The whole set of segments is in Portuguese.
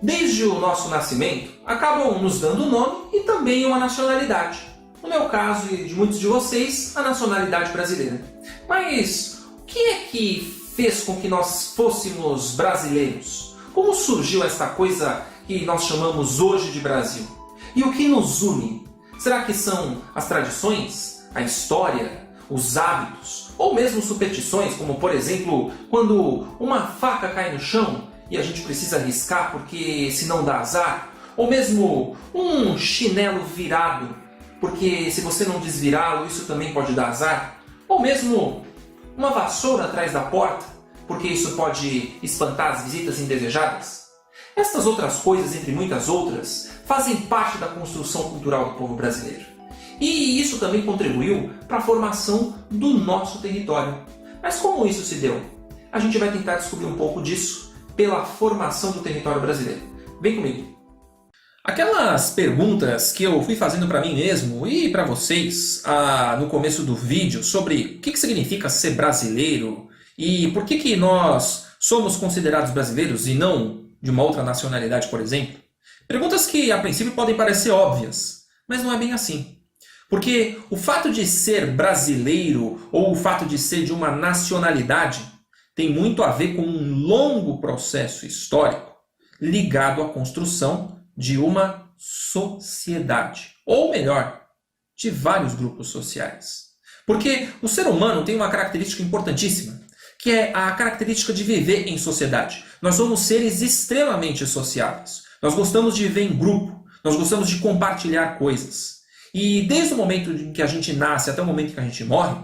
desde o nosso nascimento, acabam nos dando um nome e também uma nacionalidade. No meu caso e de muitos de vocês, a nacionalidade brasileira. Mas o que é que fez com que nós fôssemos brasileiros? Como surgiu esta coisa que nós chamamos hoje de Brasil? E o que nos une? Será que são as tradições, a história, os hábitos, ou mesmo superstições, como por exemplo, quando uma faca cai no chão e a gente precisa riscar porque senão dá azar? Ou mesmo um chinelo virado, porque se você não desvirá-lo, isso também pode dar azar? Ou mesmo uma vassoura atrás da porta, porque isso pode espantar as visitas indesejadas? Estas outras coisas, entre muitas outras, fazem parte da construção cultural do povo brasileiro. E isso também contribuiu para a formação do nosso território. Mas como isso se deu? A gente vai tentar descobrir um pouco disso pela formação do território brasileiro. Vem comigo! Aquelas perguntas que eu fui fazendo para mim mesmo e para vocês no começo do vídeo sobre o que significa ser brasileiro e por que nós somos considerados brasileiros e não de uma outra nacionalidade, por exemplo. Perguntas que a princípio podem parecer óbvias, mas não é bem assim. Porque o fato de ser brasileiro ou o fato de ser de uma nacionalidade tem muito a ver com um longo processo histórico ligado à construção de uma sociedade. Ou melhor, de vários grupos sociais. Porque o ser humano tem uma característica importantíssima, que é a característica de viver em sociedade. Nós somos seres extremamente sociáveis. Nós gostamos de viver em grupo, nós gostamos de compartilhar coisas. E desde o momento em que a gente nasce até o momento em que a gente morre,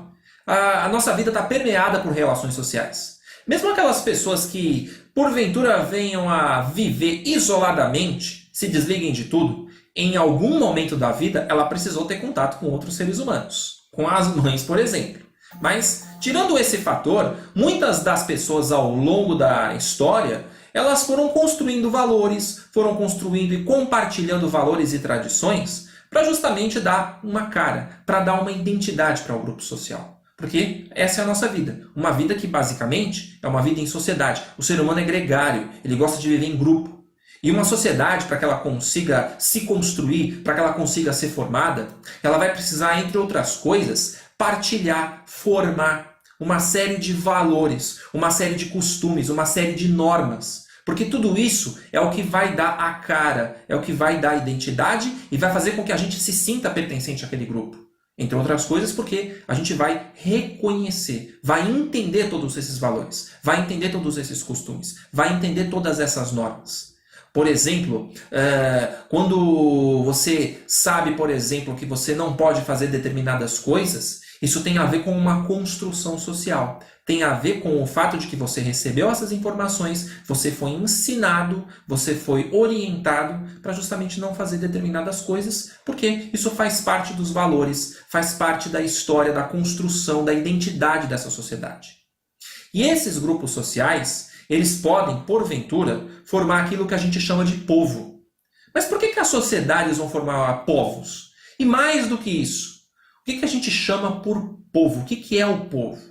a nossa vida está permeada por relações sociais. Mesmo aquelas pessoas que, porventura, venham a viver isoladamente, se desliguem de tudo, em algum momento da vida ela precisou ter contato com outros seres humanos. Com as mães, por exemplo. Mas, tirando esse fator, muitas das pessoas ao longo da história, elas foram construindo valores, foram construindo e compartilhando valores e tradições para justamente dar uma cara, para dar uma identidade para o grupo social. Porque essa é a nossa vida. Uma vida que basicamente é uma vida em sociedade. O ser humano é gregário, ele gosta de viver em grupo. E uma sociedade, para que ela consiga se construir, para que ela consiga ser formada, ela vai precisar, entre outras coisas, partilhar, formar uma série de valores, uma série de costumes, uma série de normas. Porque tudo isso é o que vai dar a cara, é o que vai dar a identidade e vai fazer com que a gente se sinta pertencente àquele grupo. Entre outras coisas, porque a gente vai reconhecer, vai entender todos esses valores, vai entender todos esses costumes, vai entender todas essas normas. Por exemplo, quando você sabe, por exemplo, que você não pode fazer determinadas coisas, isso tem a ver com uma construção social. Tem a ver com o fato de que você recebeu essas informações, você foi ensinado, você foi orientado para justamente não fazer determinadas coisas, porque isso faz parte dos valores, faz parte da história, da construção, da identidade dessa sociedade. E esses grupos sociais, eles podem, porventura, formar aquilo que a gente chama de povo. Mas por que as sociedades vão formar povos? E mais do que isso, o que a gente chama por povo? O que é o povo?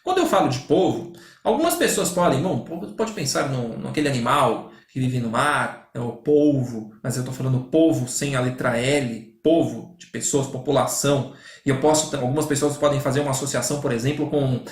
Quando eu falo de povo, algumas pessoas podem, pode pensar naquele animal que vive no mar, é o polvo, mas eu estou falando povo sem a letra L, povo de pessoas, população. E algumas pessoas podem fazer uma associação, por exemplo, com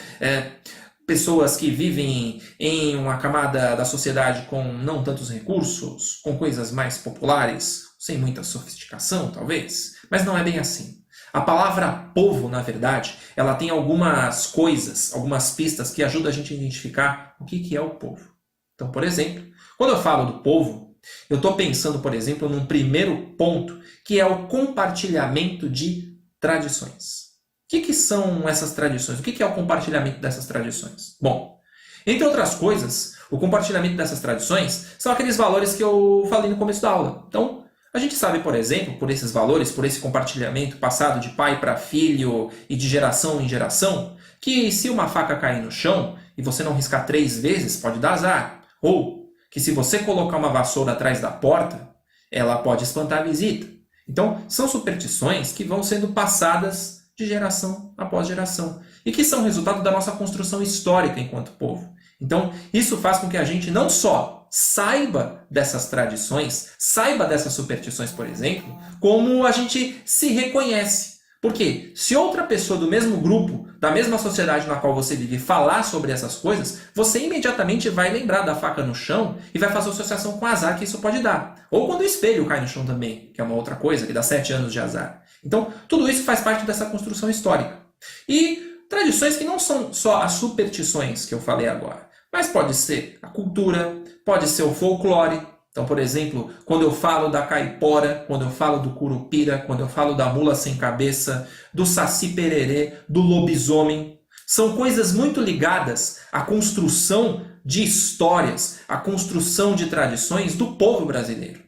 pessoas que vivem em uma camada da sociedade com não tantos recursos, com coisas mais populares, sem muita sofisticação, talvez. Mas não é bem assim. A palavra povo, na verdade, ela tem algumas coisas, algumas pistas que ajudam a gente a identificar o que é o povo. Então, por exemplo, quando eu falo do povo, eu estou pensando, por exemplo, num primeiro ponto, que é o compartilhamento de tradições. O que são essas tradições? O que é o compartilhamento dessas tradições? Bom, entre outras coisas, o compartilhamento dessas tradições são aqueles valores que eu falei no começo da aula. Então, a gente sabe, por exemplo, por esses valores, por esse compartilhamento passado de pai para filho e de geração em geração, que se uma faca cair no chão e você não riscar 3 vezes, pode dar azar. Ou que se você colocar uma vassoura atrás da porta, ela pode espantar a visita. Então, são superstições que vão sendo passadas de geração após geração e que são resultado da nossa construção histórica enquanto povo. Então, isso faz com que a gente não só saiba dessas tradições, saiba dessas superstições, por exemplo, como a gente se reconhece. Porque se outra pessoa do mesmo grupo, da mesma sociedade na qual você vive, falar sobre essas coisas, você imediatamente vai lembrar da faca no chão e vai fazer associação com o azar que isso pode dar. Ou quando o espelho cai no chão também, que é uma outra coisa, que dá 7 anos de azar. Então, tudo isso faz parte dessa construção histórica. E tradições que não são só as superstições que eu falei agora, mas pode ser a cultura, pode ser o folclore. Então, por exemplo, quando eu falo da caipora, quando eu falo do curupira, quando eu falo da mula sem cabeça, do saci pererê, do lobisomem, são coisas muito ligadas à construção de histórias, à construção de tradições do povo brasileiro.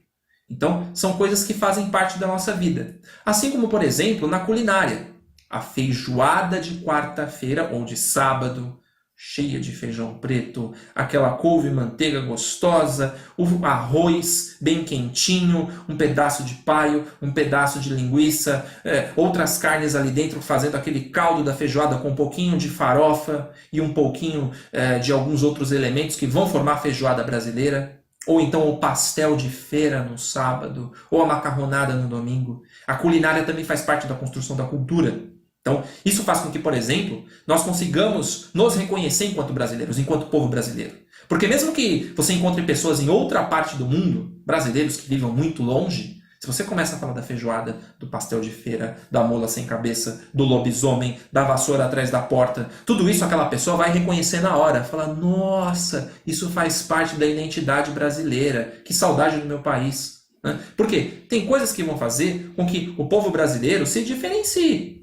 Então, são coisas que fazem parte da nossa vida. Assim como, por exemplo, na culinária. A feijoada de quarta-feira ou de sábado, cheia de feijão preto, aquela couve manteiga gostosa, o arroz bem quentinho, um pedaço de paio, um pedaço de linguiça, outras carnes ali dentro fazendo aquele caldo da feijoada com um pouquinho de farofa e um pouquinho de alguns outros elementos que vão formar a feijoada brasileira. Ou então o pastel de feira no sábado, ou a macarronada no domingo. A culinária também faz parte da construção da cultura. Então, isso faz com que, por exemplo, nós consigamos nos reconhecer enquanto brasileiros, enquanto povo brasileiro. Porque mesmo que você encontre pessoas em outra parte do mundo, brasileiros que vivam muito longe, se você começa a falar da feijoada, do pastel de feira, da mula sem cabeça, do lobisomem, da vassoura atrás da porta, tudo isso aquela pessoa vai reconhecer na hora. Falar, nossa, isso faz parte da identidade brasileira, que saudade do meu país. Por quê? Tem coisas que vão fazer com que o povo brasileiro se diferencie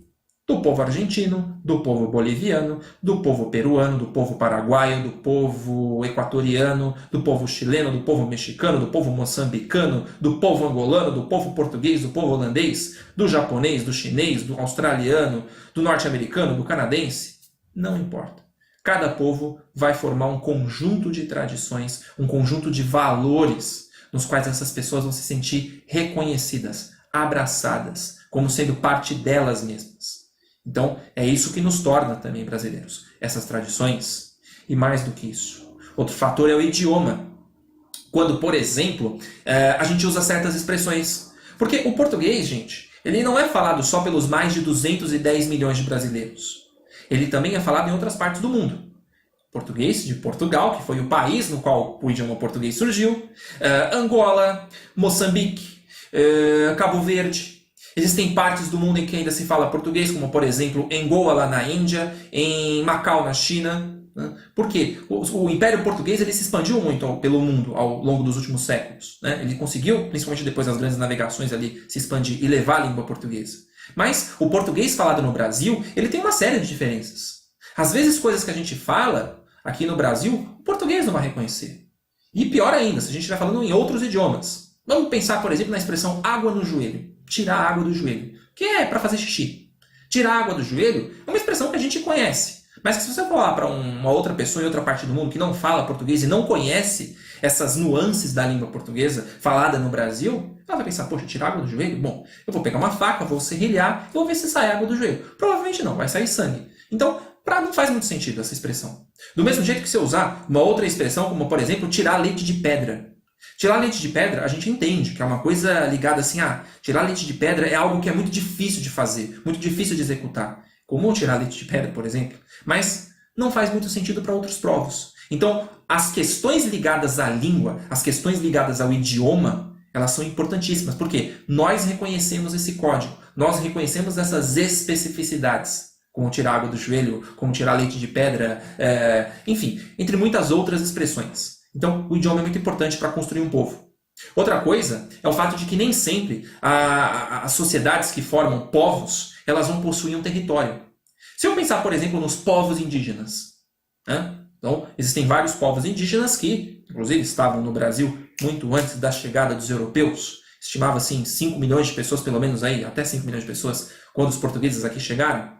do povo argentino, do povo boliviano, do povo peruano, do povo paraguaio, do povo equatoriano, do povo chileno, do povo mexicano, do povo moçambicano, do povo angolano, do povo português, do povo holandês, do japonês, do chinês, do australiano, do norte-americano, do canadense. Não importa. Cada povo vai formar um conjunto de tradições, um conjunto de valores nos quais essas pessoas vão se sentir reconhecidas, abraçadas, como sendo parte delas mesmas. Então, é isso que nos torna também brasileiros, essas tradições. E mais do que isso, outro fator é o idioma. Quando, por exemplo, a gente usa certas expressões. Porque o português, gente, ele não é falado só pelos mais de 210 milhões de brasileiros. Ele também é falado em outras partes do mundo. Português de Portugal, que foi o país no qual o idioma português surgiu. Angola, Moçambique, Cabo Verde. Existem partes do mundo em que ainda se fala português, como, por exemplo, em Goa, lá na Índia, em Macau, na China. Por quê? O Império Português ele se expandiu muito pelo mundo ao longo dos últimos séculos. Ele conseguiu, principalmente depois das grandes navegações, ali, se expandir e levar a língua portuguesa. Mas o português falado no Brasil ele tem uma série de diferenças. Às vezes, coisas que a gente fala aqui no Brasil, o português não vai reconhecer. E pior ainda, se a gente estiver falando em outros idiomas. Vamos pensar, por exemplo, na expressão água no joelho. Tirar a água do joelho, que é para fazer xixi. Tirar a água do joelho é uma expressão que a gente conhece, mas que se você falar para uma outra pessoa em outra parte do mundo que não fala português e não conhece essas nuances da língua portuguesa falada no Brasil, ela vai pensar, poxa, tirar água do joelho? Bom, eu vou pegar uma faca, vou serrilhar e vou ver se sai água do joelho. Provavelmente não, vai sair sangue. Então, não faz muito sentido essa expressão. Do mesmo jeito que se eu usar uma outra expressão, como por exemplo, tirar leite de pedra. Tirar leite de pedra, a gente entende que é uma coisa ligada assim, tirar leite de pedra é algo que é muito difícil de fazer, muito difícil de executar. Como tirar leite de pedra, por exemplo. Mas não faz muito sentido para outros povos. Então, as questões ligadas à língua, as questões ligadas ao idioma, elas são importantíssimas. Por quê? Nós reconhecemos esse código, nós reconhecemos essas especificidades. Como tirar água do joelho, como tirar leite de pedra, enfim, entre muitas outras expressões. Então, o idioma é muito importante para construir um povo. Outra coisa é o fato de que nem sempre as sociedades que formam povos, elas vão possuir um território. Se eu pensar, por exemplo, nos povos indígenas, então, existem vários povos indígenas que, inclusive, estavam no Brasil muito antes da chegada dos europeus. Estimava-se em 5 milhões de pessoas, pelo menos aí, até 5 milhões de pessoas, quando os portugueses aqui chegaram.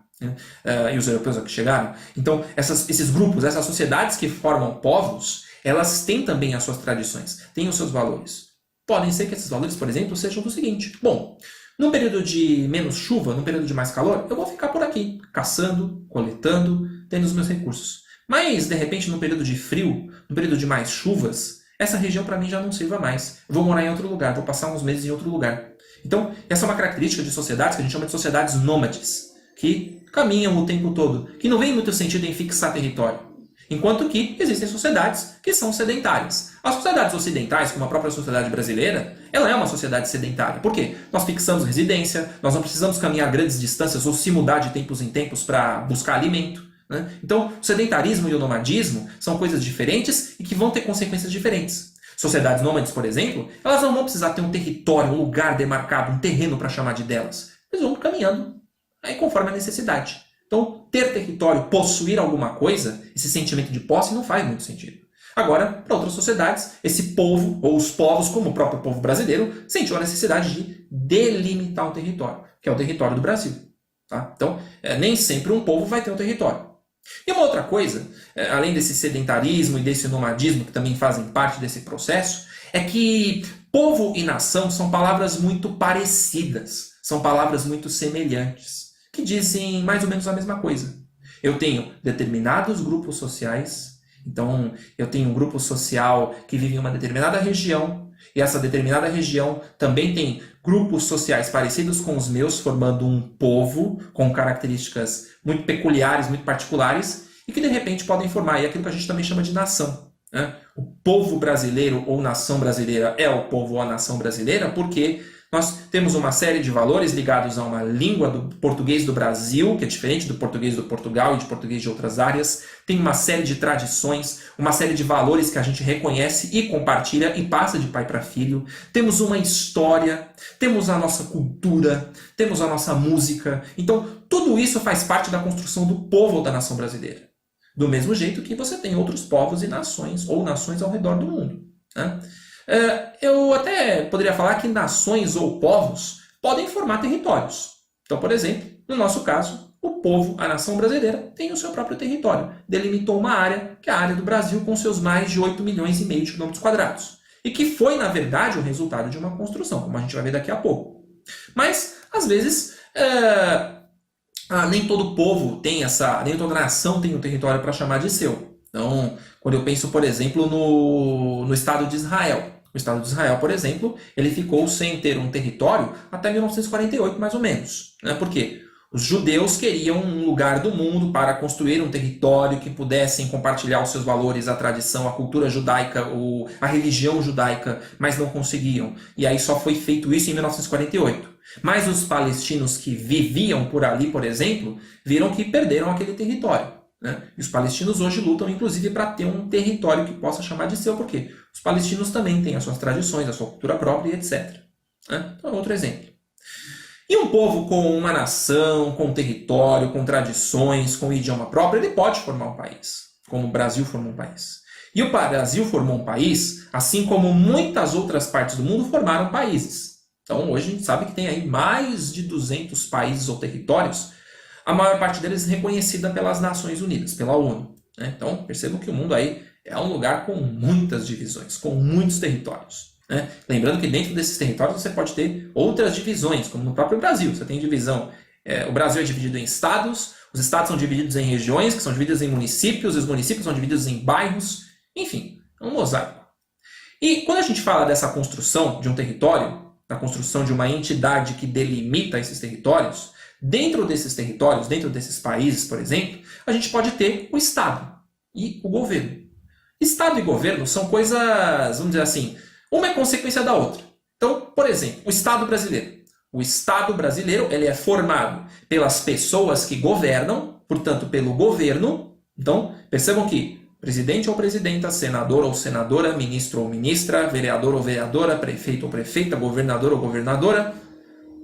E os europeus aqui chegaram. Então, esses grupos, essas sociedades que formam povos, elas têm também as suas tradições, têm os seus valores. Podem ser que esses valores, por exemplo, sejam do seguinte. Bom, num período de menos chuva, num período de mais calor, eu vou ficar por aqui, caçando, coletando, tendo os meus recursos. Mas, de repente, num período de frio, num período de mais chuvas, essa região para mim já não sirva mais. Eu vou morar em outro lugar, vou passar uns meses em outro lugar. Então, essa é uma característica de sociedades que a gente chama de sociedades nômades, que caminham o tempo todo, que não vem muito sentido em fixar território. Enquanto que existem sociedades que são sedentárias. As sociedades ocidentais, como a própria sociedade brasileira, ela é uma sociedade sedentária. Por quê? Nós fixamos residência, nós não precisamos caminhar grandes distâncias ou se mudar de tempos em tempos para buscar alimento. Né? Então, o sedentarismo e o nomadismo são coisas diferentes e que vão ter consequências diferentes. Sociedades nômades, por exemplo, elas não vão precisar ter um território, um lugar demarcado, um terreno para chamar de delas. Eles vão caminhando aí conforme a necessidade. Então, ter território, possuir alguma coisa, esse sentimento de posse não faz muito sentido. Agora, para outras sociedades, esse povo, ou os povos, como o próprio povo brasileiro, sentiu a necessidade de delimitar um território, que é o território do Brasil. Tá? Então, nem sempre um povo vai ter um território. E uma outra coisa, além desse sedentarismo e desse nomadismo, que também fazem parte desse processo, é que povo e nação são palavras muito parecidas, são palavras muito semelhantes, que dizem mais ou menos a mesma coisa. Eu tenho determinados grupos sociais, então eu tenho um grupo social que vive em uma determinada região, e essa determinada região também tem grupos sociais parecidos com os meus, formando um povo com características muito peculiares, muito particulares, e que de repente podem formar aí aquilo que a gente também chama de nação. Né? O povo brasileiro ou nação brasileira é o povo ou a nação brasileira porque nós temos uma série de valores ligados a uma língua do português do Brasil, que é diferente do português do Portugal e de português de outras áreas. Tem uma série de tradições, uma série de valores que a gente reconhece e compartilha e passa de pai para filho. Temos uma história, temos a nossa cultura, temos a nossa música. Então, tudo isso faz parte da construção do povo ou da nação brasileira. Do mesmo jeito que você tem outros povos e nações, ou nações ao redor do mundo. Né? Eu até poderia falar que nações ou povos podem formar territórios. Então, por exemplo, no nosso caso, o povo, a nação brasileira, tem o seu próprio território. Delimitou uma área, que é a área do Brasil, com seus mais de 8 milhões e meio de quilômetros quadrados. E que foi, na verdade, o resultado de uma construção, como a gente vai ver daqui a pouco. Mas, às vezes, nem todo povo tem nem toda nação tem um território para chamar de seu. Então, quando eu penso, por exemplo, no Estado de Israel. O Estado de Israel, por exemplo, ele ficou sem ter um território até 1948, mais ou menos. Né? Por quê? Os judeus queriam um lugar do mundo para construir um território que pudessem compartilhar os seus valores, a tradição, a cultura judaica, a religião judaica, mas não conseguiam. E aí só foi feito isso em 1948. Mas os palestinos que viviam por ali, por exemplo, viram que perderam aquele território. Né? E os palestinos hoje lutam, inclusive, para ter um território que possa chamar de seu, porque os palestinos também têm as suas tradições, a sua cultura própria e etc. Né? Então, outro exemplo. E um povo com uma nação, com território, com tradições, com idioma próprio, ele pode formar um país, como o Brasil formou um país. E o Brasil formou um país, assim como muitas outras partes do mundo formaram países. Então, hoje a gente sabe que tem aí mais de 200 países ou territórios, a maior parte deles reconhecida pelas Nações Unidas, pela ONU. Né? Então, percebam que o mundo aí é um lugar com muitas divisões, com muitos territórios. Né? Lembrando que dentro desses territórios você pode ter outras divisões, como no próprio Brasil. Você tem divisão, o Brasil é dividido em estados, os estados são divididos em regiões, que são divididos em municípios, e os municípios são divididos em bairros, enfim, é um mosaico. E quando a gente fala dessa construção de um território, da construção de uma entidade que delimita esses territórios, dentro desses territórios, dentro desses países, por exemplo, a gente pode ter o Estado e o governo. Estado e governo são coisas, vamos dizer assim, uma é consequência da outra. Então, por exemplo, o Estado brasileiro. O Estado brasileiro ele é formado pelas pessoas que governam, portanto, pelo governo. Então, percebam que presidente ou presidenta, senador ou senadora, ministro ou ministra, vereador ou vereadora, prefeito ou prefeita, governador ou governadora,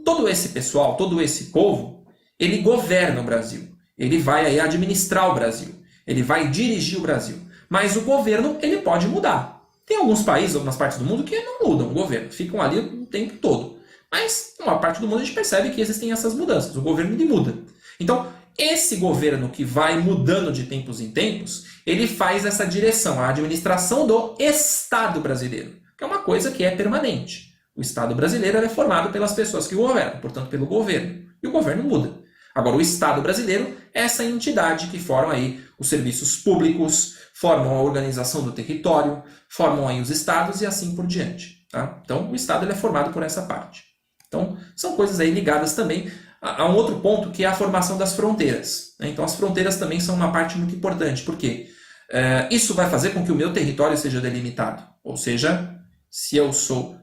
todo esse pessoal, todo esse povo, ele governa o Brasil. Ele vai aí administrar o Brasil. Ele vai dirigir o Brasil. Mas o governo, ele pode mudar. Tem alguns países, algumas partes do mundo que não mudam o governo. Ficam ali o tempo todo. Mas, em uma parte do mundo, a gente percebe que existem essas mudanças. O governo, ele muda. Então, esse governo que vai mudando de tempos em tempos, ele faz essa direção, a administração do Estado brasileiro. Que é uma coisa que é permanente. O Estado brasileiro é formado pelas pessoas que governam, portanto, pelo governo. E o governo muda. Agora, o Estado brasileiro é essa entidade que forma aí os serviços públicos, formam a organização do território, formam aí os estados e assim por diante. Tá? Então, o Estado ele é formado por essa parte. Então, são coisas aí ligadas também a um outro ponto, que é a formação das fronteiras. Né? Então, as fronteiras também são uma parte muito importante, porque isso vai fazer com que o meu território seja delimitado. Ou seja, se eu sou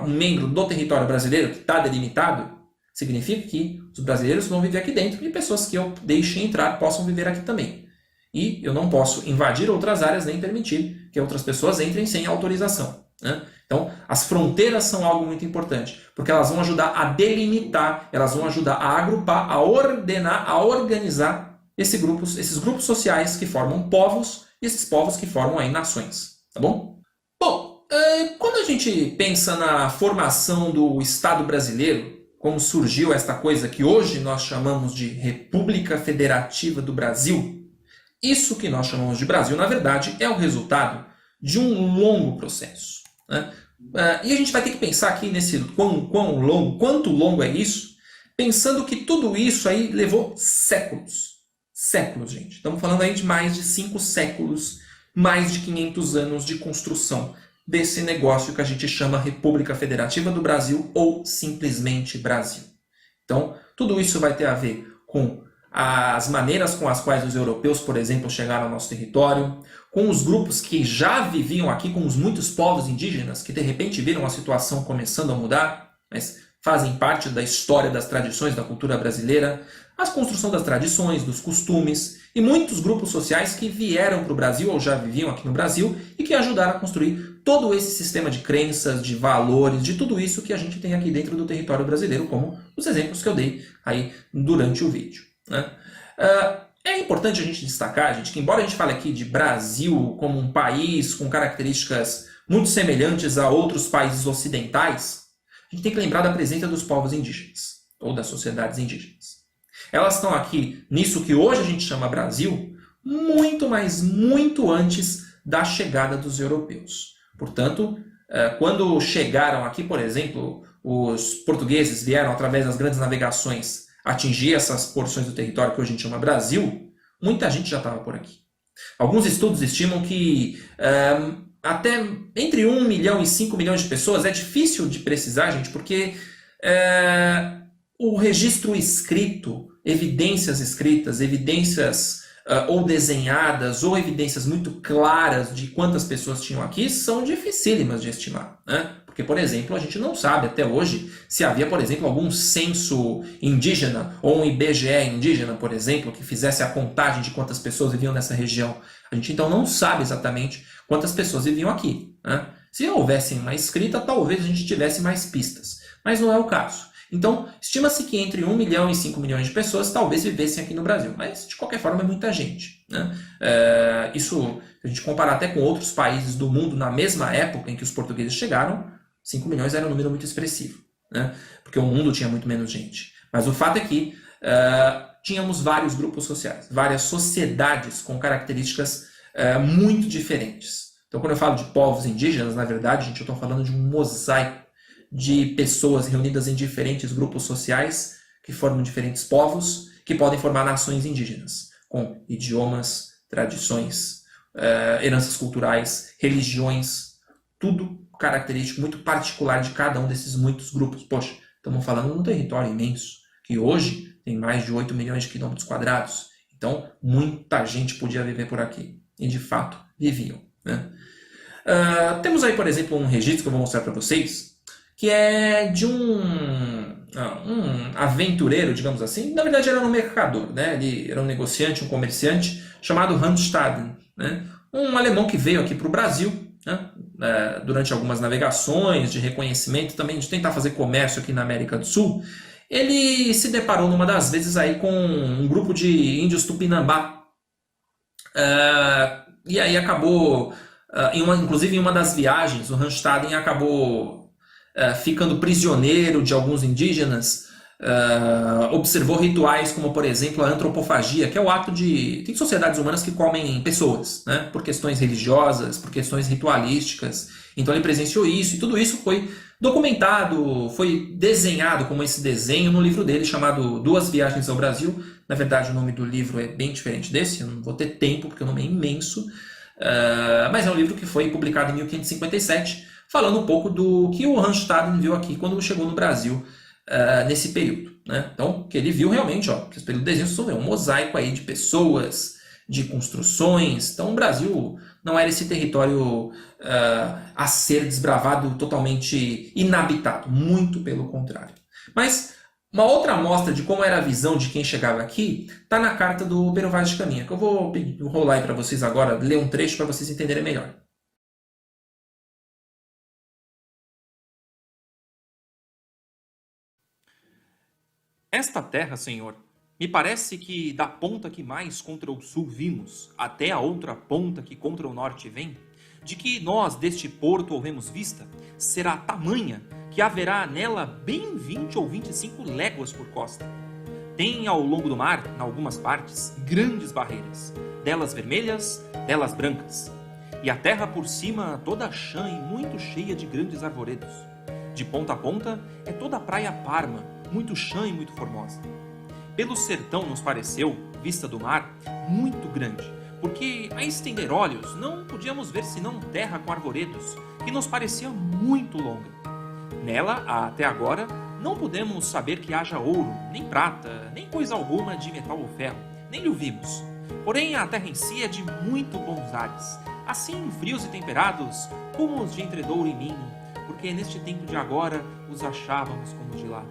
um membro do território brasileiro que está delimitado, significa que os brasileiros vão viver aqui dentro e pessoas que eu deixe entrar possam viver aqui também. E eu não posso invadir outras áreas nem permitir que outras pessoas entrem sem autorização. Né? Então, as fronteiras são algo muito importante, porque elas vão ajudar a delimitar, elas vão ajudar a agrupar, a ordenar, a organizar esses grupos sociais que formam povos e esses povos que formam aí nações. Tá bom? Bom, quando a gente pensa na formação do Estado brasileiro, como surgiu esta coisa que hoje nós chamamos de República Federativa do Brasil, isso que nós chamamos de Brasil, na verdade, é o resultado de um longo processo. Né? E a gente vai ter que pensar aqui nesse quanto longo é isso, pensando que tudo isso aí levou séculos. Séculos, gente. Estamos falando aí de mais de 5 séculos, mais de 500 anos de construção desse negócio que a gente chama República Federativa do Brasil ou simplesmente Brasil. Então, tudo isso vai ter a ver com as maneiras com as quais os europeus, por exemplo, chegaram ao nosso território, com os grupos que já viviam aqui, com os muitos povos indígenas que de repente viram a situação começando a mudar, mas fazem parte da história, das tradições, da cultura brasileira, a construção das tradições, dos costumes, e muitos grupos sociais que vieram para o Brasil ou já viviam aqui no Brasil e que ajudaram a construir todo esse sistema de crenças, de valores, de tudo isso que a gente tem aqui dentro do território brasileiro, como os exemplos que eu dei aí durante o vídeo. Né? É importante a gente destacar, gente, que embora a gente fale aqui de Brasil como um país com características muito semelhantes a outros países ocidentais, a gente tem que lembrar da presença dos povos indígenas, ou das sociedades indígenas. Elas estão aqui nisso que hoje a gente chama Brasil, muito, mas muito antes da chegada dos europeus. Portanto, quando chegaram aqui, por exemplo, os portugueses vieram através das grandes navegações atingir essas porções do território que hoje a gente chama Brasil, muita gente já estava por aqui. Alguns estudos estimam que até entre 1 milhão e 5 milhões de pessoas, é difícil de precisar, gente, porque o registro escrito, evidências escritas, evidências ou desenhadas, ou evidências muito claras de quantas pessoas tinham aqui, são dificílimas de estimar, né? Porque, por exemplo, a gente não sabe até hoje se havia, por exemplo, algum censo indígena ou um IBGE indígena, por exemplo, que fizesse a contagem de quantas pessoas viviam nessa região. A gente então não sabe exatamente quantas pessoas viviam aqui, né? Se houvesse uma escrita, talvez a gente tivesse mais pistas, mas não é o caso. Então, estima-se que entre 1 milhão e 5 milhões de pessoas talvez vivessem aqui no Brasil, mas de qualquer forma é muita gente. Né? Isso, se a gente comparar até com outros países do mundo na mesma época em que os portugueses chegaram, 5 milhões era um número muito expressivo, né? Porque o mundo tinha muito menos gente. Mas o fato é que tínhamos vários grupos sociais, várias sociedades com características muito diferentes. Então, quando eu falo de povos indígenas, na verdade, gente, eu estou falando de um mosaico de pessoas reunidas em diferentes grupos sociais que formam diferentes povos que podem formar nações indígenas, com idiomas, tradições, heranças culturais, religiões, tudo característico, muito particular de cada um desses muitos grupos. Poxa, estamos falando de um território imenso, que hoje tem mais de 8 milhões de quilômetros quadrados. Então, muita gente podia viver por aqui. E, de fato, viviam. Né? Temos aí, por exemplo, um registro que eu vou mostrar para vocês, que é de um aventureiro, digamos assim. Na verdade, era um mercador, né? Ele era um negociante, um comerciante, chamado Hans Staden, né? Um alemão que veio aqui para o Brasil, né? Durante algumas navegações de reconhecimento, também de tentar fazer comércio aqui na América do Sul. Ele se deparou numa das vezes aí com um grupo de índios Tupinambá. E aí acabou, inclusive em uma das viagens, o Hans Staden acabou ficando prisioneiro de alguns indígenas, observou rituais como, por exemplo, a antropofagia, que é o ato de... Tem sociedades humanas que comem pessoas, né, por questões religiosas, por questões ritualísticas. Então ele presenciou isso, e tudo isso foi documentado, foi desenhado como esse desenho no livro dele chamado Duas Viagens ao Brasil. Na verdade, o nome do livro é bem diferente desse, eu não vou ter tempo porque o nome é imenso, mas é um livro que foi publicado em 1557, falando um pouco do que o Randstaden viu aqui quando chegou no Brasil nesse período. Né? Então, o que ele viu realmente, pelo desenho, vocês vão ver um mosaico aí de pessoas, de construções. Então, o Brasil não era esse território a ser desbravado, totalmente inabitado, muito pelo contrário. Mas uma outra amostra de como era a visão de quem chegava aqui está na carta do Pero Vaz de Caminha, que eu vou rolar aí para vocês agora, ler um trecho para vocês entenderem melhor. Esta terra, Senhor, me parece que da ponta que mais contra o sul vimos, até a outra ponta que contra o norte vem, de que nós deste porto houvemos vista, será tamanha que haverá nela bem 20 ou 25 léguas por costa. Tem ao longo do mar, em algumas partes, grandes barreiras, delas vermelhas, delas brancas, e a terra por cima toda chã e muito cheia de grandes arvoredos. De ponta a ponta é toda a praia parma, muito chã e muito formosa. Pelo sertão nos pareceu, vista do mar, muito grande, porque a estender olhos não podíamos ver senão terra com arvoredos, que nos parecia muito longa. Nela, até agora, não podemos saber que haja ouro, nem prata, nem coisa alguma de metal ou ferro, nem lhe o vimos. Porém, a terra em si é de muito bons ares, assim frios e temperados, como os de Entredouro e Minho, porque neste tempo de agora os achávamos como de lá.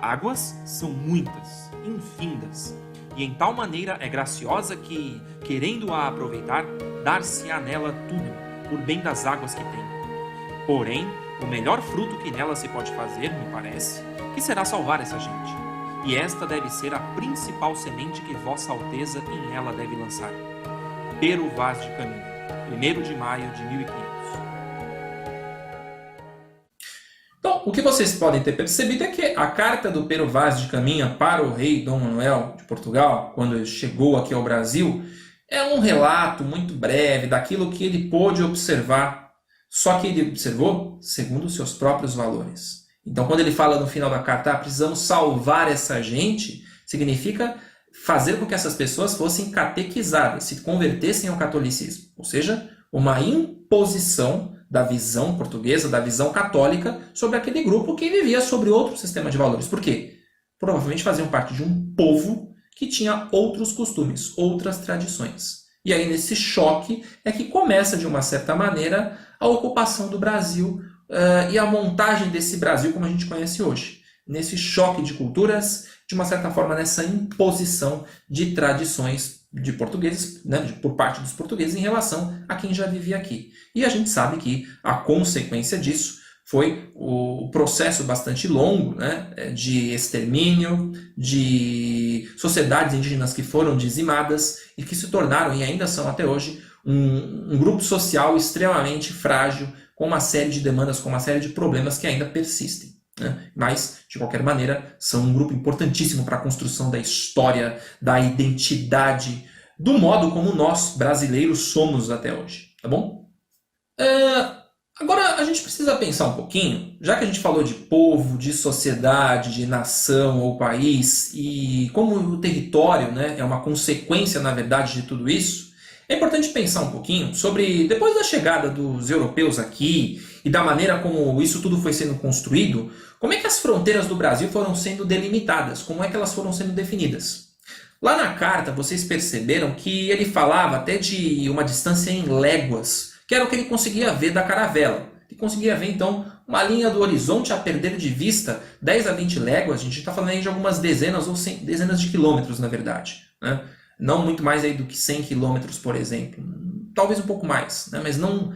Águas são muitas, infindas, e em tal maneira é graciosa que, querendo-a aproveitar, dar-se-á nela tudo, por bem das águas que tem. Porém, o melhor fruto que nela se pode fazer, me parece, que será salvar essa gente. E esta deve ser a principal semente que Vossa Alteza em ela deve lançar. Pero Vaz de Caminha, 1º de maio de 1500. Então, o que vocês podem ter percebido é que a carta do Pero Vaz de Caminha para o rei Dom Manuel de Portugal, quando ele chegou aqui ao Brasil, é um relato muito breve daquilo que ele pôde observar, só que ele observou segundo os seus próprios valores. Então, quando ele fala no final da carta, precisamos salvar essa gente, significa fazer com que essas pessoas fossem catequizadas, se convertessem ao catolicismo, ou seja, uma imposição da visão portuguesa, da visão católica, sobre aquele grupo que vivia sobre outro sistema de valores. Por quê? Provavelmente faziam parte de um povo que tinha outros costumes, outras tradições. E aí, nesse choque, é que começa, de uma certa maneira, a ocupação do Brasil e a montagem desse Brasil como a gente conhece hoje. Nesse choque de culturas, de uma certa forma, nessa imposição de tradições de portugueses, né, por parte dos portugueses em relação a quem já vivia aqui. E a gente sabe que a consequência disso foi o processo bastante longo, né, de extermínio, de sociedades indígenas que foram dizimadas e que se tornaram, e ainda são até hoje, um grupo social extremamente frágil, com uma série de demandas, com uma série de problemas que ainda persistem. Né? Mas, de qualquer maneira, são um grupo importantíssimo para a construção da história, da identidade, do modo como nós, brasileiros, somos até hoje. Tá bom? Agora, a gente precisa pensar um pouquinho, já que a gente falou de povo, de sociedade, de nação ou país, e como o território, né, é uma consequência, na verdade, de tudo isso, é importante pensar um pouquinho sobre, depois da chegada dos europeus aqui e da maneira como isso tudo foi sendo construído, como é que as fronteiras do Brasil foram sendo delimitadas, como é que elas foram sendo definidas. Lá na carta, vocês perceberam que ele falava até de uma distância em léguas, que era o que ele conseguia ver da caravela. Ele conseguia ver, então, uma linha do horizonte a perder de vista 10 a 20 léguas, a gente está falando aí de algumas dezenas ou dezenas de quilômetros, na verdade, né? Não muito mais aí do que 100 quilômetros, por exemplo. Talvez um pouco mais, né? Mas não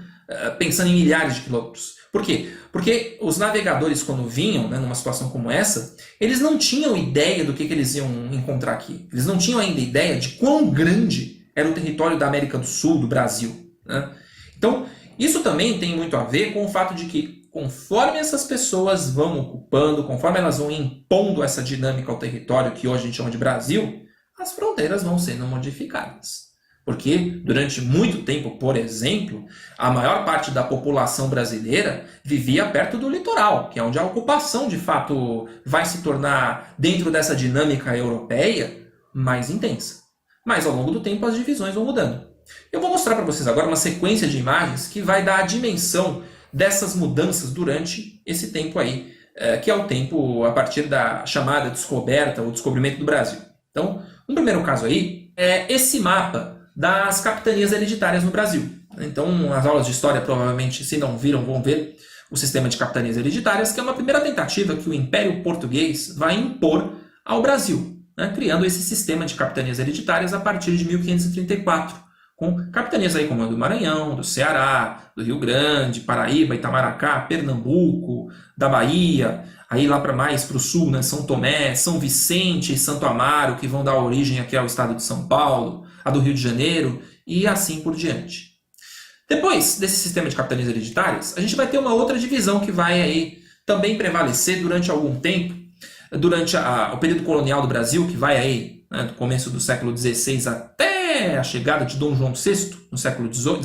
pensando em milhares de quilômetros. Por quê? Porque os navegadores, quando vinham, né, numa situação como essa, eles não tinham ideia do que eles iam encontrar aqui. Eles não tinham ainda ideia de quão grande era o território da América do Sul, do Brasil. Né? Então, isso também tem muito a ver com o fato de que, conforme essas pessoas vão ocupando, conforme elas vão impondo essa dinâmica ao território que hoje a gente chama de Brasil, as fronteiras vão sendo modificadas. Porque durante muito tempo, por exemplo, a maior parte da população brasileira vivia perto do litoral, que é onde a ocupação de fato vai se tornar, dentro dessa dinâmica europeia, mais intensa. Mas ao longo do tempo as divisões vão mudando. Eu vou mostrar para vocês agora uma sequência de imagens que vai dar a dimensão dessas mudanças durante esse tempo aí, que é o tempo a partir da chamada descoberta ou descobrimento do Brasil. Então, um primeiro caso aí é esse mapa das capitanias hereditárias no Brasil. Então, nas aulas de história, provavelmente, se não viram, vão ver o sistema de capitanias hereditárias, que é uma primeira tentativa que o Império Português vai impor ao Brasil, né, criando esse sistema de capitanias hereditárias a partir de 1534, com capitanias aí como a do Maranhão, do Ceará, do Rio Grande, Paraíba, Itamaracá, Pernambuco, da Bahia, aí lá para mais para o sul, né, São Tomé, São Vicente e Santo Amaro, que vão dar origem aqui ao estado de São Paulo, a do Rio de Janeiro e assim por diante. Depois desse sistema de capitanias hereditárias, a gente vai ter uma outra divisão que vai aí também prevalecer durante algum tempo, durante o período colonial do Brasil, que vai aí, né, do começo do século XVI até a chegada de Dom João VI, no século XIX,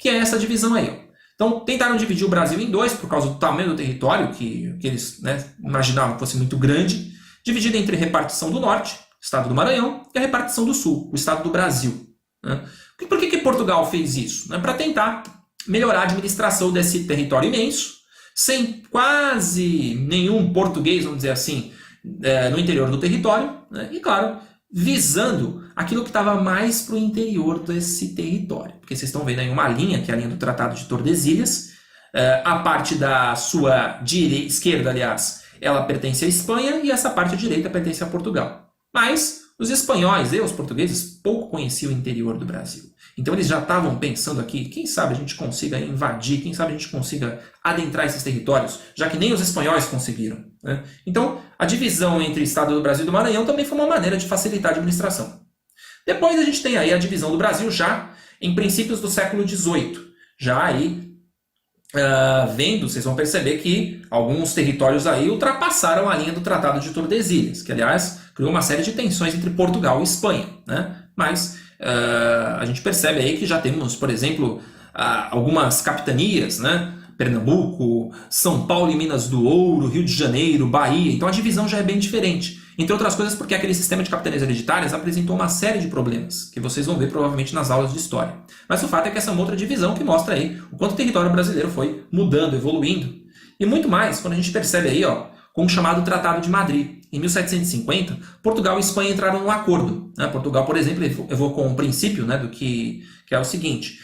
que é essa divisão aí. Ó. Então, tentaram dividir o Brasil em dois, por causa do tamanho do território, que eles, né, imaginavam que fosse muito grande, dividido entre repartição do norte, estado do Maranhão, e a repartição do sul, o estado do Brasil. Né? Por que Portugal fez isso? Para tentar melhorar a administração desse território imenso, sem quase nenhum português, vamos dizer assim, no interior do território, né? E claro, visando aquilo que estava mais para o interior desse território. Porque vocês estão vendo aí uma linha, que é a linha do Tratado de Tordesilhas. A parte da sua esquerda, aliás, ela pertence à Espanha e essa parte direita pertence a Portugal. Mas os espanhóis e os portugueses pouco conheciam o interior do Brasil. Então eles já estavam pensando aqui, quem sabe a gente consiga invadir, quem sabe a gente consiga adentrar esses territórios, já que nem os espanhóis conseguiram. Né? Então a divisão entre o estado do Brasil e do Maranhão também foi uma maneira de facilitar a administração. Depois a gente tem aí a divisão do Brasil já em princípios do século XVIII. Já aí, vendo, vocês vão perceber que alguns territórios aí ultrapassaram a linha do Tratado de Tordesilhas, que aliás criou uma série de tensões entre Portugal e Espanha. Né? Mas a gente percebe aí que já temos, por exemplo, algumas capitanias, né? Pernambuco, São Paulo e Minas do Ouro, Rio de Janeiro, Bahia. Então a divisão já é bem diferente. Entre outras coisas porque aquele sistema de capitanias hereditárias apresentou uma série de problemas, que vocês vão ver provavelmente nas aulas de história. Mas o fato é que essa é uma outra divisão que mostra aí o quanto o território brasileiro foi mudando, evoluindo. E muito mais quando a gente percebe aí, ó, com o chamado Tratado de Madrid. Em 1750, Portugal e Espanha entraram num acordo. Né? Portugal, por exemplo, evocou um princípio, né, do que é o seguinte: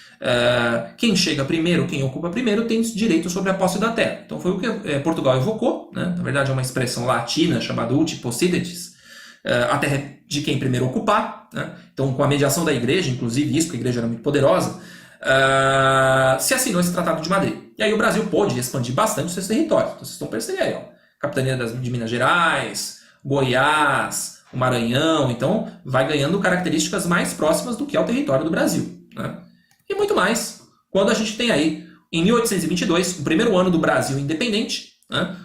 quem chega primeiro, quem ocupa primeiro, tem direito sobre a posse da terra. Então foi o que Portugal evocou. Né? Na verdade é uma expressão latina chamada uti possidetis, a terra é de quem primeiro ocupar. Né? Então, com a mediação da igreja, inclusive isso, porque a igreja era muito poderosa, se assinou esse Tratado de Madrid. E aí o Brasil pôde expandir bastante os seus territórios. Então vocês estão percebendo aí, ó. Capitania de Minas Gerais, Goiás, o Maranhão, então vai ganhando características mais próximas do que é o território do Brasil. Né? E muito mais, quando a gente tem aí, em 1822, o primeiro ano do Brasil independente, né?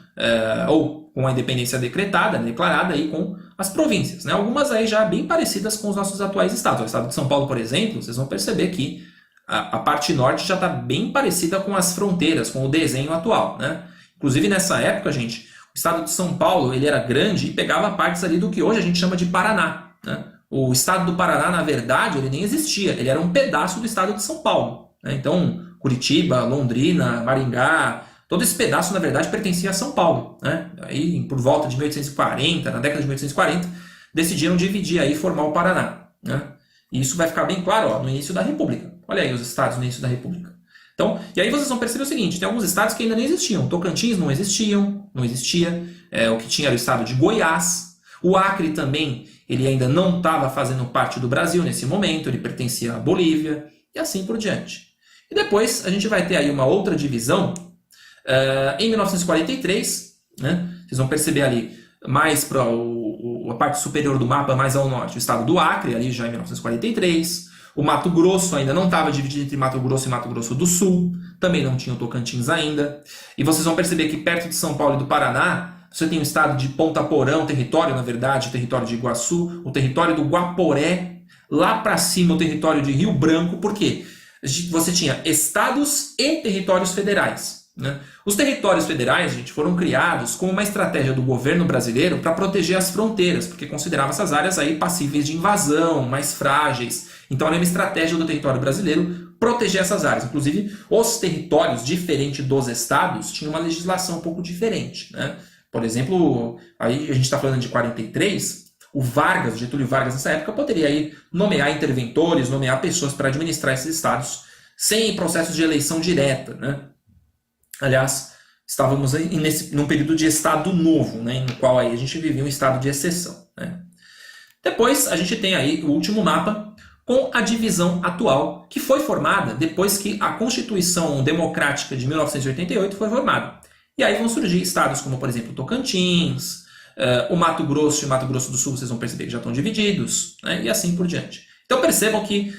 Ou com a independência decretada, declarada aí com as províncias. Né? Algumas aí já bem parecidas com os nossos atuais estados. O estado de São Paulo, por exemplo, vocês vão perceber que a parte norte já está bem parecida com as fronteiras, com o desenho atual. Né? Inclusive nessa época, gente, o estado de São Paulo ele era grande e pegava partes ali do que hoje a gente chama de Paraná. Né? O estado do Paraná, na verdade, ele nem existia. Ele era um pedaço do estado de São Paulo. Né? Então, Curitiba, Londrina, Maringá, todo esse pedaço, na verdade, pertencia a São Paulo. Né? Aí, por volta de 1840, na década de 1840, decidiram dividir aí e formar o Paraná. Né? E isso vai ficar bem claro, ó, no início da República. Olha aí os estados no início da República. Então, e aí vocês vão perceber o seguinte, tem alguns estados que ainda nem existiam. Tocantins não existia. O que tinha era o estado de Goiás. O Acre também, ele ainda não estava fazendo parte do Brasil nesse momento, ele pertencia à Bolívia, e assim por diante. E depois a gente vai ter aí uma outra divisão, em 1943, né? Vocês vão perceber ali, mais para a parte superior do mapa, mais ao norte, o estado do Acre, ali já em 1943. O Mato Grosso ainda não estava dividido entre Mato Grosso e Mato Grosso do Sul. Também não tinha o Tocantins ainda. E vocês vão perceber que perto de São Paulo e do Paraná, você tem o estado de Ponta Porã, território, na verdade, o território de Iguaçu, o território do Guaporé, lá para cima o território de Rio Branco, porque você tinha estados e territórios federais. Né? Os territórios federais, gente, foram criados como uma estratégia do governo brasileiro para proteger as fronteiras, porque considerava essas áreas aí passíveis de invasão, mais frágeis. Então era uma estratégia do território brasileiro proteger essas áreas. Inclusive, os territórios, diferente dos estados, tinham uma legislação um pouco diferente. Né? Por exemplo, aí a gente está falando de 43, o Vargas, o Getúlio Vargas nessa época, poderia aí nomear interventores, nomear pessoas para administrar esses estados sem processos de eleição direta. Né? Aliás, estávamos num período de Estado Novo, né, no qual aí a gente vivia um estado de exceção. Né? Depois, a gente tem aí o último mapa com a divisão atual, que foi formada depois que a Constituição Democrática de 1988 foi formada. E aí vão surgir estados como, por exemplo, Tocantins, o Mato Grosso e o Mato Grosso do Sul, vocês vão perceber que já estão divididos, né, e assim por diante. Então percebam que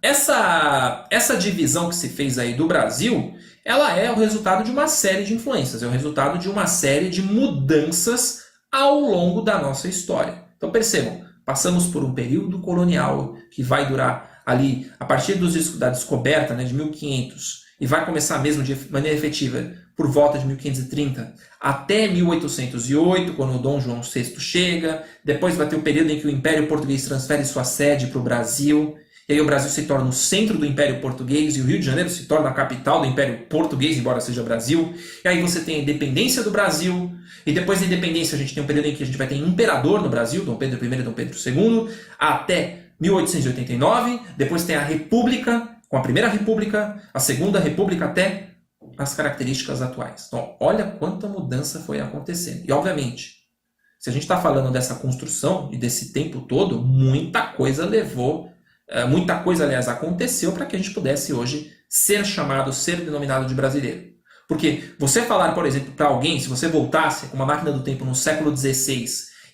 essa divisão que se fez aí do Brasil, ela é o resultado de uma série de influências, é o resultado de uma série de mudanças ao longo da nossa história. Então percebam, passamos por um período colonial que vai durar ali, a partir da descoberta, né, de 1500, e vai começar mesmo de maneira efetiva por volta de 1530, até 1808, quando o Dom João VI chega. Depois vai ter o período em que o Império Português transfere sua sede para o Brasil. E aí o Brasil se torna o centro do Império Português e o Rio de Janeiro se torna a capital do Império Português, embora seja Brasil. E aí você tem a independência do Brasil. E depois da independência a gente tem um período em que a gente vai ter imperador no Brasil, Dom Pedro I e Dom Pedro II, até 1889. Depois tem a República, com a Primeira República, a Segunda República até as características atuais. Então, olha quanta mudança foi acontecendo. E, obviamente, se a gente está falando dessa construção e desse tempo todo, muita coisa aliás, aconteceu para que a gente pudesse hoje ser chamado, ser denominado de brasileiro. Porque você falar, por exemplo, para alguém, se você voltasse com uma máquina do tempo no século XVI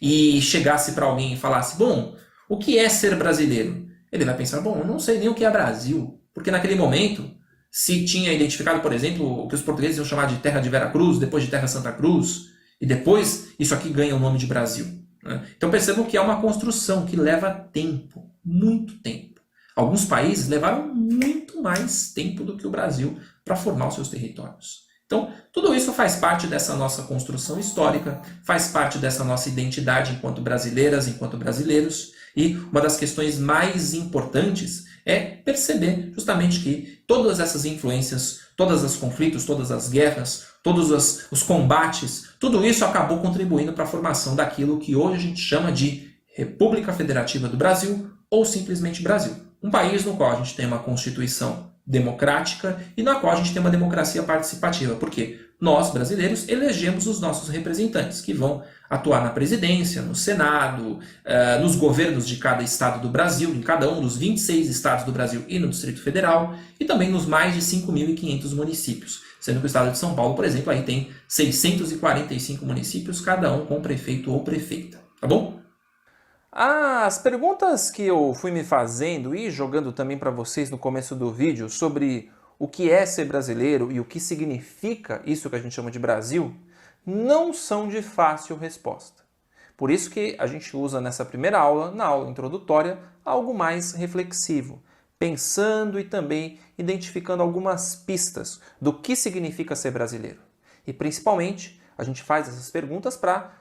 e chegasse para alguém e falasse, bom, o que é ser brasileiro? Ele vai pensar, bom, eu não sei nem o que é Brasil. Porque naquele momento se tinha identificado, por exemplo, o que os portugueses iam chamar de Terra de Vera Cruz, depois de Terra Santa Cruz, e depois isso aqui ganha o nome de Brasil. Né? Então percebam que é uma construção que leva tempo, muito tempo. Alguns países levaram muito mais tempo do que o Brasil para formar os seus territórios. Então, tudo isso faz parte dessa nossa construção histórica, faz parte dessa nossa identidade enquanto brasileiras, enquanto brasileiros, e uma das questões mais importantes é perceber justamente que todas essas influências, todos os conflitos, todas as guerras, todos os combates, tudo isso acabou contribuindo para a formação daquilo que hoje a gente chama de República Federativa do Brasil ou simplesmente Brasil. Um país no qual a gente tem uma Constituição democrática e na qual a gente tem uma democracia participativa. Porque nós, brasileiros, elegemos os nossos representantes, que vão atuar na presidência, no Senado, nos governos de cada estado do Brasil, em cada um dos 26 estados do Brasil e no Distrito Federal, e também nos mais de 5.500 municípios. Sendo que o estado de São Paulo, por exemplo, aí tem 645 municípios, cada um com prefeito ou prefeita. Tá bom? As perguntas que eu fui me fazendo e jogando também para vocês no começo do vídeo sobre o que é ser brasileiro e o que significa isso que a gente chama de Brasil, não são de fácil resposta. Por isso que a gente usa nessa primeira aula, na aula introdutória, algo mais reflexivo, pensando e também identificando algumas pistas do que significa ser brasileiro. E principalmente, a gente faz essas perguntas para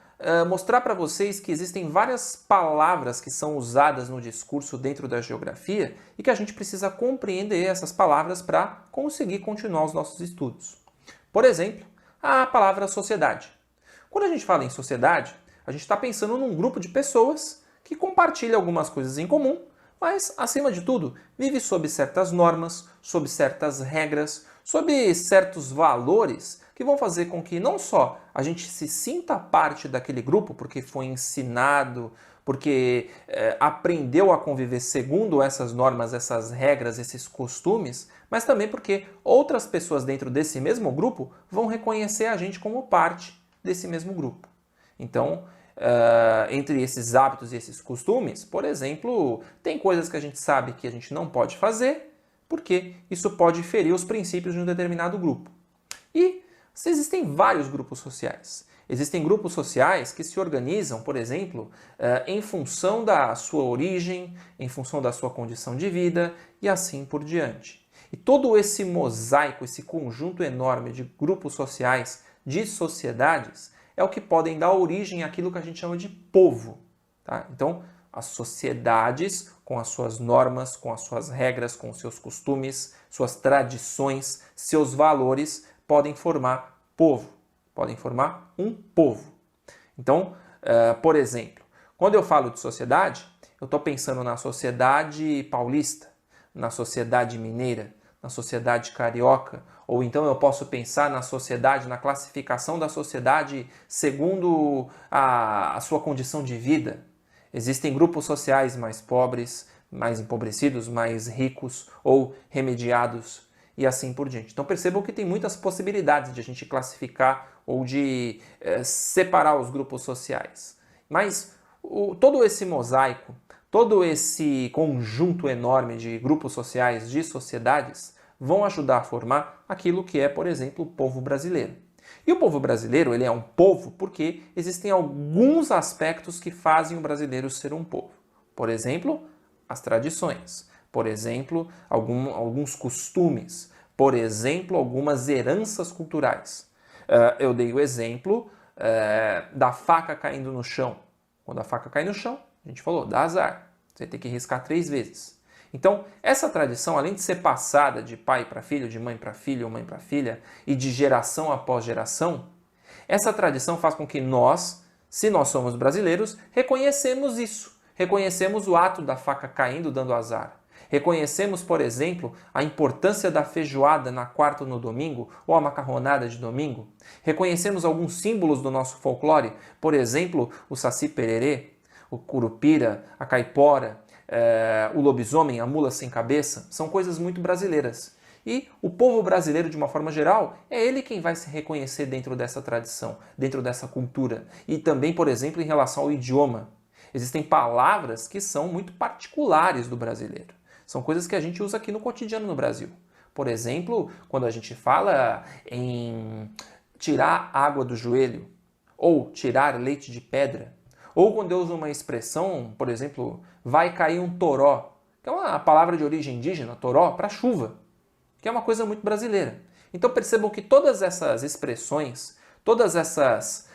mostrar para vocês que existem várias palavras que são usadas no discurso dentro da geografia e que a gente precisa compreender essas palavras para conseguir continuar os nossos estudos. Por exemplo, a palavra sociedade. Quando a gente fala em sociedade, a gente está pensando num grupo de pessoas que compartilham algumas coisas em comum, mas, acima de tudo, vive sob certas normas, sob certas regras, sob certos valores que vão fazer com que não só a gente se sinta parte daquele grupo, porque foi ensinado, porque aprendeu a conviver segundo essas normas, essas regras, esses costumes, mas também porque outras pessoas dentro desse mesmo grupo vão reconhecer a gente como parte desse mesmo grupo. Então, entre esses hábitos e esses costumes, por exemplo, tem coisas que a gente sabe que a gente não pode fazer, porque isso pode ferir os princípios de um determinado grupo. E existem vários grupos sociais. Existem grupos sociais que se organizam, por exemplo, em função da sua origem, em função da sua condição de vida e assim por diante. E todo esse mosaico, esse conjunto enorme de grupos sociais, de sociedades, é o que podem dar origem àquilo que a gente chama de povo. Tá? Então, as sociedades, com as suas normas, com as suas regras, com os seus costumes, suas tradições, seus valores, podem formar povo, podem formar um povo. Então, por exemplo, quando eu falo de sociedade, eu estou pensando na sociedade paulista, na sociedade mineira, na sociedade carioca, ou então eu posso pensar na sociedade, na classificação da sociedade segundo a sua condição de vida. Existem grupos sociais mais pobres, mais empobrecidos, mais ricos ou remediados e assim por diante. Então percebam que tem muitas possibilidades de a gente classificar ou de separar os grupos sociais. Mas todo esse mosaico, todo esse conjunto enorme de grupos sociais, de sociedades, vão ajudar a formar aquilo que é, por exemplo, o povo brasileiro. E o povo brasileiro, ele é um povo porque existem alguns aspectos que fazem o brasileiro ser um povo. Por exemplo, as tradições. Por exemplo, alguns costumes. Por exemplo, algumas heranças culturais. Eu dei o exemplo da faca caindo no chão. Quando a faca cai no chão, a gente falou, dá azar. Você tem que riscar 3 vezes. Então, essa tradição, além de ser passada de pai para filho, de mãe para filho ou mãe para filha, e de geração após geração, essa tradição faz com que nós, se nós somos brasileiros, reconhecemos isso. Reconhecemos o ato da faca caindo dando azar. Reconhecemos, por exemplo, a importância da feijoada na quarta ou no domingo, ou a macarronada de domingo. Reconhecemos alguns símbolos do nosso folclore, por exemplo, o saci pererê, o curupira, a caipora, o lobisomem, a mula sem cabeça, são coisas muito brasileiras. E o povo brasileiro, de uma forma geral, é ele quem vai se reconhecer dentro dessa tradição, dentro dessa cultura. E também, por exemplo, em relação ao idioma. Existem palavras que são muito particulares do brasileiro. São coisas que a gente usa aqui no cotidiano no Brasil. Por exemplo, quando a gente fala em tirar água do joelho, ou tirar leite de pedra, ou quando eu uso uma expressão, por exemplo, vai cair um toró, que é uma palavra de origem indígena, toró, para chuva, que é uma coisa muito brasileira. Então percebam que todas essas expressões, todas essas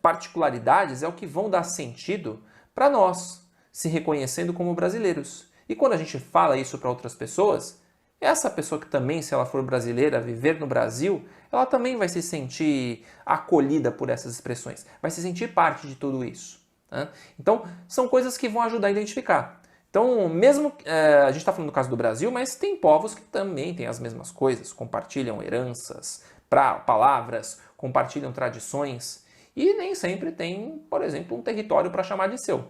particularidades é o que vão dar sentido para nós, se reconhecendo como brasileiros. E quando a gente fala isso para outras pessoas, essa pessoa que também, se ela for brasileira, viver no Brasil, ela também vai se sentir acolhida por essas expressões, vai se sentir parte de tudo isso. Né? Então, são coisas que vão ajudar a identificar. Então, mesmo a gente está falando do caso do Brasil, mas tem povos que também têm as mesmas coisas, compartilham heranças, palavras, compartilham tradições e nem sempre tem, por exemplo, um território para chamar de seu.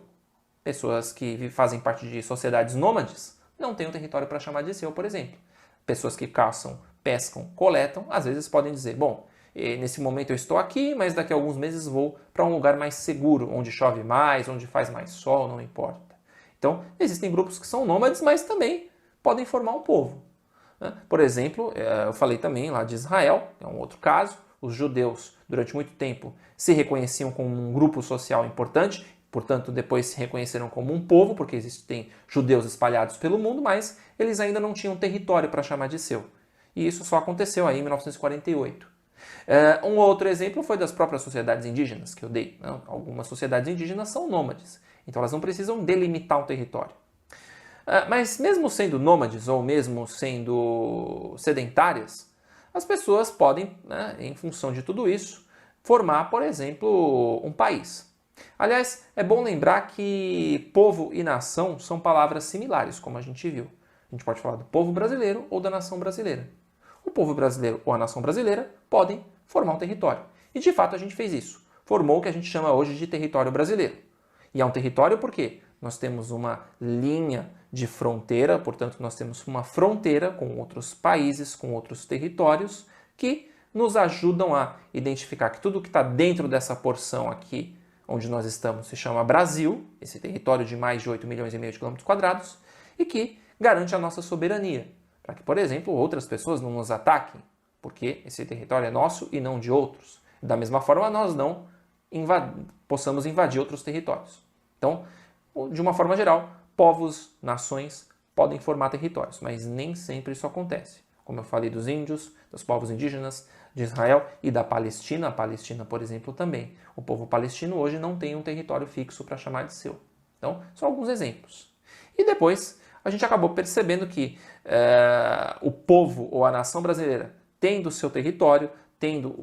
Pessoas que fazem parte de sociedades nômades não têm um território para chamar de seu, por exemplo. Pessoas que caçam, pescam, coletam, às vezes podem dizer, bom, nesse momento eu estou aqui, mas daqui a alguns meses vou para um lugar mais seguro, onde chove mais, onde faz mais sol, não importa. Então, existem grupos que são nômades, mas também podem formar um povo. Por exemplo, eu falei também lá de Israel, é um outro caso. Os judeus, durante muito tempo, se reconheciam como um grupo social importante, portanto, depois se reconheceram como um povo, porque existem judeus espalhados pelo mundo, mas eles ainda não tinham território para chamar de seu. E isso só aconteceu aí em 1948. Um outro exemplo foi das próprias sociedades indígenas que eu dei. Algumas sociedades indígenas são nômades, então elas não precisam delimitar um território. Mas mesmo sendo nômades ou mesmo sendo sedentárias, as pessoas podem, em função de tudo isso, formar, por exemplo, um país. Aliás, é bom lembrar que povo e nação são palavras similares, como a gente viu. A gente pode falar do povo brasileiro ou da nação brasileira. O povo brasileiro ou a nação brasileira podem formar um território. E de fato a gente fez isso. Formou o que a gente chama hoje de território brasileiro. E é um território porque nós temos uma linha de fronteira, portanto nós temos uma fronteira com outros países, com outros territórios, que nos ajudam a identificar que tudo que está dentro dessa porção aqui, onde nós estamos, se chama Brasil, esse território de mais de 8 milhões e meio de quilômetros quadrados, e que garante a nossa soberania, para que, por exemplo, outras pessoas não nos ataquem, porque esse território é nosso e não de outros. Da mesma forma, nós não possamos invadir outros territórios. Então, de uma forma geral, povos, nações podem formar territórios, mas nem sempre isso acontece. Como eu falei dos índios, dos povos indígenas de Israel e da Palestina. A Palestina, por exemplo, também. O povo palestino hoje não tem um território fixo para chamar de seu. Então, são alguns exemplos. E depois, a gente acabou percebendo que o povo ou a nação brasileira, tendo o seu território, tendo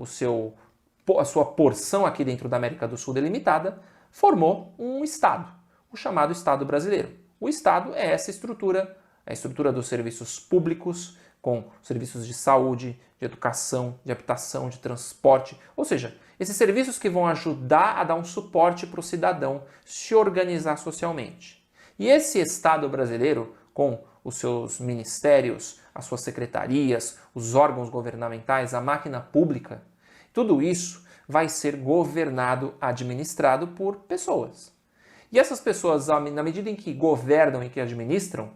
a sua porção aqui dentro da América do Sul delimitada, formou um Estado, o chamado Estado brasileiro. O Estado é essa estrutura, a estrutura dos serviços públicos, com serviços de saúde, de educação, de habitação, de transporte, ou seja, esses serviços que vão ajudar a dar um suporte para o cidadão se organizar socialmente. E esse Estado brasileiro, com os seus ministérios, as suas secretarias, os órgãos governamentais, a máquina pública, tudo isso vai ser governado, administrado por pessoas. E essas pessoas, na medida em que governam e que administram,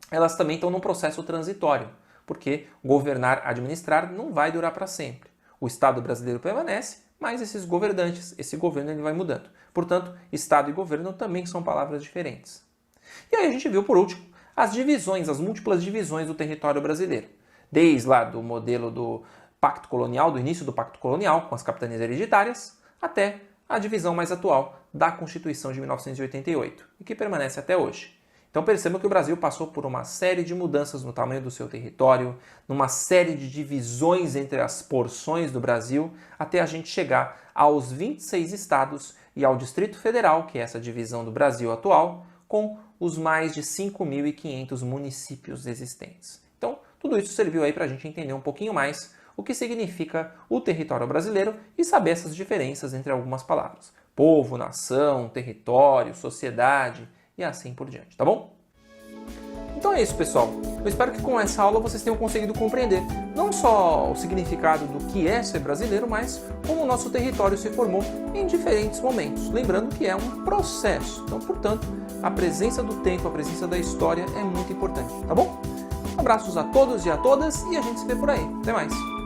elas também estão num processo transitório, porque governar, administrar não vai durar para sempre. O Estado brasileiro permanece, mas esses governantes, esse governo ele vai mudando. Portanto, Estado e governo também são palavras diferentes. E aí a gente viu, por último, as divisões, as múltiplas divisões do território brasileiro. Desde lá do modelo do Pacto Colonial, do início do Pacto Colonial, com as capitanias hereditárias, até a divisão mais atual da Constituição de 1988, e que permanece até hoje. Então percebam que o Brasil passou por uma série de mudanças no tamanho do seu território, numa série de divisões entre as porções do Brasil, até a gente chegar aos 26 estados e ao Distrito Federal, que é essa divisão do Brasil atual, com os mais de 5.500 municípios existentes. Então, tudo isso serviu aí para a gente entender um pouquinho mais o que significa o território brasileiro e saber essas diferenças entre algumas palavras. Povo, nação, território, sociedade e assim por diante, tá bom? Então é isso, pessoal. Eu espero que com essa aula vocês tenham conseguido compreender não só o significado do que é ser brasileiro, mas como o nosso território se formou em diferentes momentos. Lembrando que é um processo. Então, portanto, a presença do tempo, a presença da história é muito importante, tá bom? Abraços a todos e a todas e a gente se vê por aí. Até mais!